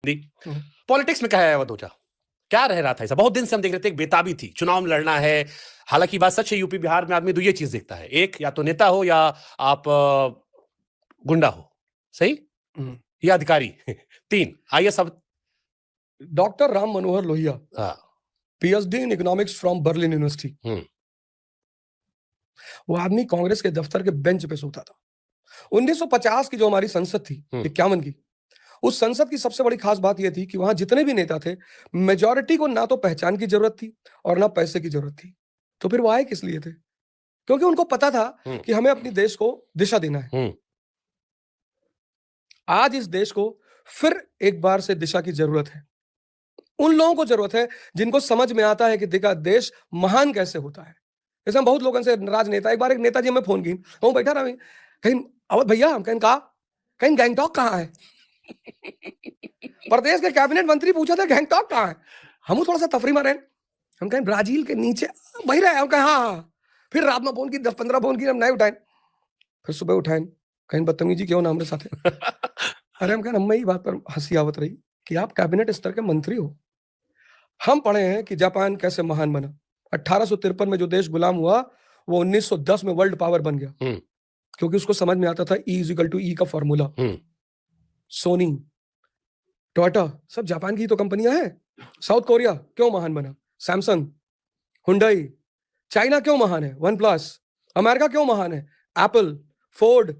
Politics में क्या है अवध ओझा? क्या रह रहा था ऐसा? बहुत दिन से हम देख रहे थे, एक बेताबी थी, चुनाव में लड़ना है। हालांकि बात सच है, यूपी बिहार में आदमी दो ये चीज देखता है, एक या तो नेता हो या आप गुंडा हो, सही, या अधिकारी। तीन आइए सब। Doctor Ram Manohar Lohia, PhD in economics from Berlin university. वो आदमी कांग्रेस के दफ्तर के बेंच पे सोता था। 1950 की जो हमारी संसद थी, 51 की, उस संसद की सबसे बड़ी खास बात यह थी कि वहां जितने भी नेता थे, मेजॉरिटी को ना तो पहचान की जरूरत थी और ना पैसे की जरूरत थी। तो फिर वो आए किस लिए थे? क्योंकि उनको पता था कि हमें अपनी देश को दिशा देना है। आज इस देश को फिर एक बार से दिशा की जरूरत है। उन लोगों को जरूरत है जिनको समझ में आता है कि देश महान कैसे होता है। जैसे हम बहुत लोगों से नाराज नेता, एक बार एक नेताजी हमें फोन की, वो बैठा रहा, कहीं अवध भैया, हम कहीं गैंगटॉक कहाँ है? प्रदेश के कैबिनेट मंत्री पूछा था गैंगटॉक कहाँ है? हम थोड़ा सा तफरी मारे, हम कहें ब्राजील के नीचे वही रहे, हम कहें हाँ। फिर रात में फोन की, 10-15 फोन की, हम नहीं उठाए। फिर सुबह उठाए, कहीं बदतमीजी क्यों ना हमारे साथ है। अरे हम कहें, हमें ही बात पर हंसी आवत रही कि आप कैबिनेट स्तर के मंत्री हो। हम पढ़े हैं कि जापान कैसे महान बना। 1853 में जो देश गुलाम हुआ, वो 1910 में वर्ल्ड पावर बन गया, क्योंकि उसको समझ में आता था E=E का फॉर्मूला। सोनी, टोयोटा, सब जापान की तो कंपनियां हैं। साउथ कोरिया क्यों महान बना? Samsung, Hyundai. चाइना क्यों महान है? One plus. अमेरिका क्यों महान है? Apple, Ford.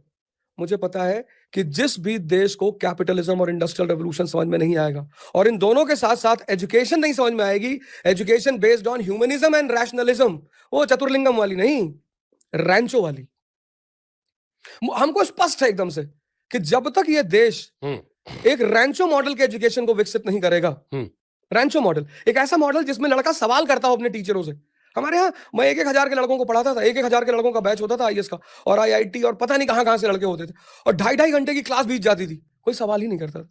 मुझे पता है कि जिस भी देश को कैपिटलिज्म और इंडस्ट्रियल रेवोल्यूशन समझ में नहीं आएगा, और इन दोनों के साथ साथ एजुकेशन नहीं समझ में आएगी, education based on humanism and rationalism, वो चतुर्लिंगम वाली नहीं, रैंचो वाली। हमको स्पष्ट है एकदम से कि जब तक ये देश एक रैंचो मॉडल के एजुकेशन को विकसित नहीं करेगा, रैंचो मॉडल, एक ऐसा मॉडल जिसमें लड़का सवाल करता हो अपने टीचरों से। हमारे यहाँ मैं 1,000 के लड़कों को पढ़ाता था, 1,000 के लड़कों का बैच होता था आईएएस का, और आईआईटी और पता नहीं कहां से लड़के होते थे, और 2.5 घंटे की क्लास बीत जाती थी, कोई सवाल ही नहीं करता था।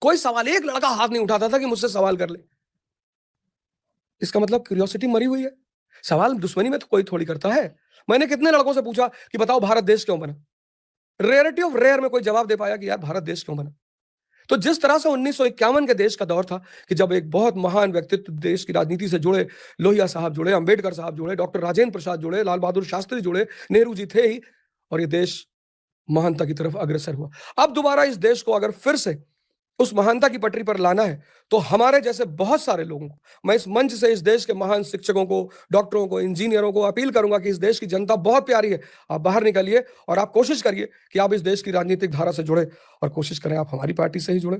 कोई सवाल, एक लड़का हाथ नहीं उठाता था कि मुझसे सवाल कर ले। इसका मतलब क्यूरियोसिटी मरी हुई है। सवाल दुश्मनी में तो कोई थोड़ी करता है। मैंने कितने लड़कों से पूछा कि बताओ भारत देश क्यों बना? रेयरिटी ऑफ रेयर में कोई जवाब दे पाया कि यार भारत देश क्यों बना। तो जिस तरह से 1951 के देश का दौर था कि जब एक बहुत महान व्यक्तित्व देश की राजनीति से जुड़े, लोहिया साहब जुड़े, अंबेडकर साहब जुड़े, डॉक्टर राजेंद्र प्रसाद जुड़े, लाल बहादुर शास्त्री जुड़े, नेहरू जी थे ही, और ये देश महानता की तरफ अग्रसर हुआ। अब दोबारा इस देश को अगर फिर से उस महानता की पटरी पर लाना है, तो हमारे जैसे बहुत सारे लोगों को, मैं इस मंच से इस देश के महान शिक्षकों को, डॉक्टरों को, इंजीनियरों को अपील करूंगा कि इस देश की जनता बहुत प्यारी है, आप बाहर निकलिए और आप कोशिश करिए कि आप इस देश की राजनीतिक धारा से जुड़े, और कोशिश करें आप हमारी पार्टी से ही जुड़े।